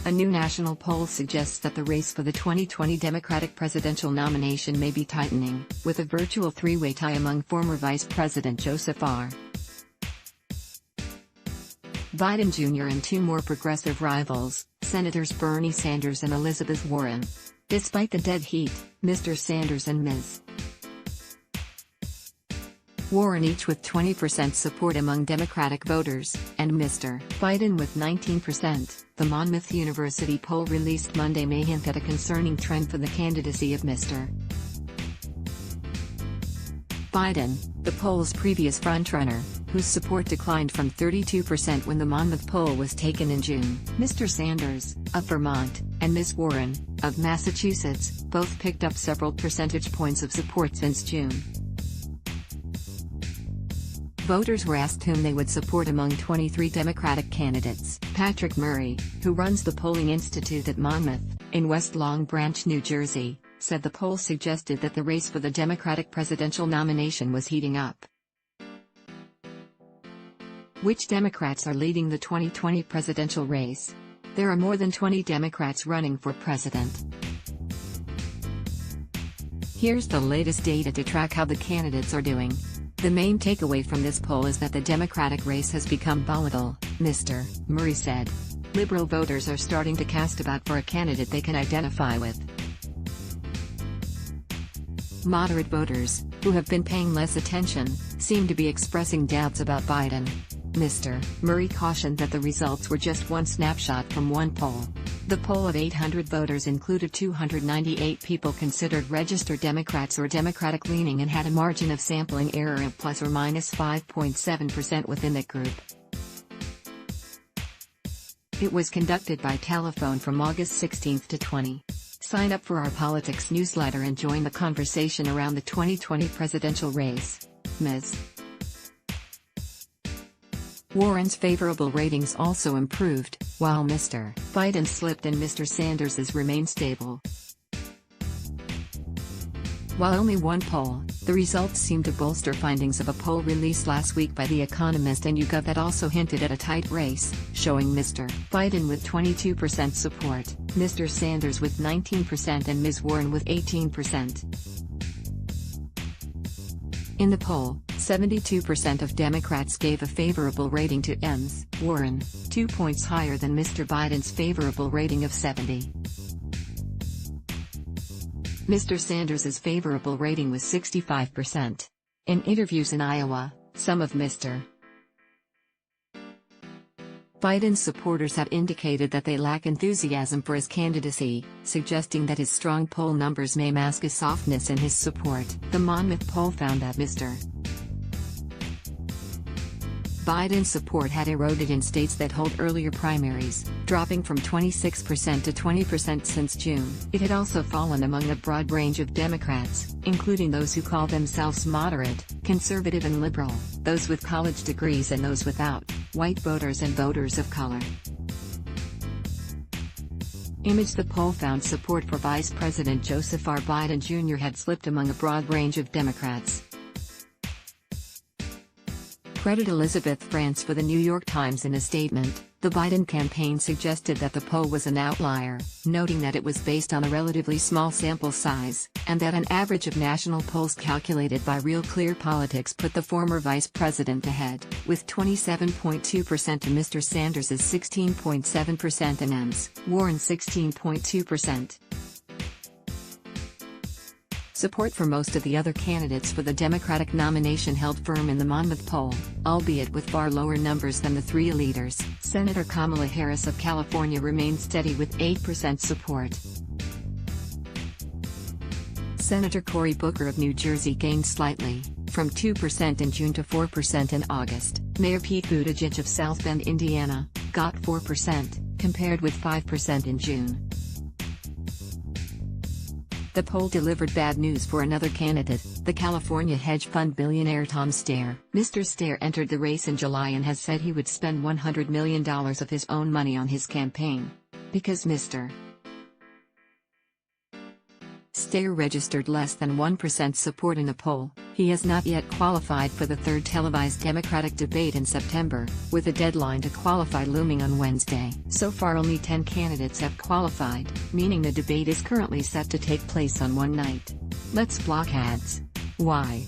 A new national poll suggests that the race for the 2020 Democratic presidential nomination may be tightening, with a virtual three-way tie among former Vice President Joseph R. Biden Jr. and two more progressive rivals, Senators Bernie Sanders and Elizabeth Warren. Despite the dead heat, Mr. Sanders and Ms. Warren each with 20% support among Democratic voters, and Mr. Biden with 19%. The Monmouth University poll released Monday may hint at a concerning trend for the candidacy of Mr. Biden, the poll's previous frontrunner, whose support declined from 32% when the Monmouth poll was taken in June. Mr. Sanders, of Vermont, and Ms. Warren, of Massachusetts, both picked up several percentage points of support since June. Voters were asked whom they would support among 23 Democratic candidates. Patrick Murray, who runs the polling institute at Monmouth, in West Long Branch, New Jersey, said the poll suggested that the race for the Democratic presidential nomination was heating up. Which Democrats are leading the 2020 presidential race? There are more than 20 Democrats running for president. Here's the latest data to track how the candidates are doing. The main takeaway from this poll is that the Democratic race has become volatile, Mr. Murray said. Liberal voters are starting to cast a vote for a candidate they can identify with. Moderate voters, who have been paying less attention, seem to be expressing doubts about Biden. Mr. Murray cautioned that the results were just one snapshot from one poll. The poll of 800 voters included 298 people considered registered Democrats or Democratic-leaning and had a margin of sampling error of plus or minus 5.7% within that group. It was conducted by telephone from August 16 to 20. Sign up for our politics newsletter and join the conversation around the 2020 presidential race. Ms. Warren's favorable ratings also improved, while Mr. Biden slipped and Mr. Sanders's remained stable. While only one poll, the results seem to bolster findings of a poll released last week by The Economist and YouGov that also hinted at a tight race, showing Mr. Biden with 22% support, Mr. Sanders with 19% and Ms. Warren with 18%. In the poll, 72% of Democrats gave a favorable rating to Ms. Warren, 2 points higher than Mr. Biden's favorable rating of 70. Mr. Sanders's favorable rating was 65%. In interviews in Iowa, some of Mr. Biden's supporters have indicated that they lack enthusiasm for his candidacy, suggesting that his strong poll numbers may mask a softness in his support. The Monmouth poll found that Mr. Biden's support had eroded in states that hold earlier primaries, dropping from 26% to 20% since June. It had also fallen among a broad range of Democrats, including those who call themselves moderate, conservative and liberal, those with college degrees and those without, white voters and voters of color. The poll found support for Vice President Joseph R. Biden Jr. had slipped among a broad range of Democrats. Credit Elizabeth France for the New York Times in a statement. The Biden campaign suggested that the poll was an outlier, noting that it was based on a relatively small sample size, and that an average of national polls calculated by Real Clear Politics put the former vice president ahead, with 27.2% to Mr. Sanders's 16.7% and Ms. Warren's 16.2%. Support for most of the other candidates for the Democratic nomination held firm in the Monmouth poll, albeit with far lower numbers than the three leaders. Senator Kamala Harris of California remained steady with 8% support. Senator Cory Booker of New Jersey gained slightly, from 2% in June to 4% in August. Mayor Pete Buttigieg of South Bend, Indiana, got 4%, compared with 5% in June. The poll delivered bad news for another candidate, the California hedge fund billionaire Tom Steyer. Mr. Steyer entered the race in July and has said he would spend $100 million of his own money on his campaign. Because Mr. Steyer registered less than 1% support in the poll, He has not yet qualified for the third televised Democratic debate in September, with a deadline to qualify looming on Wednesday. So far only 10 candidates have qualified, meaning the debate is currently set to take place on one night. Let's block ads. Why?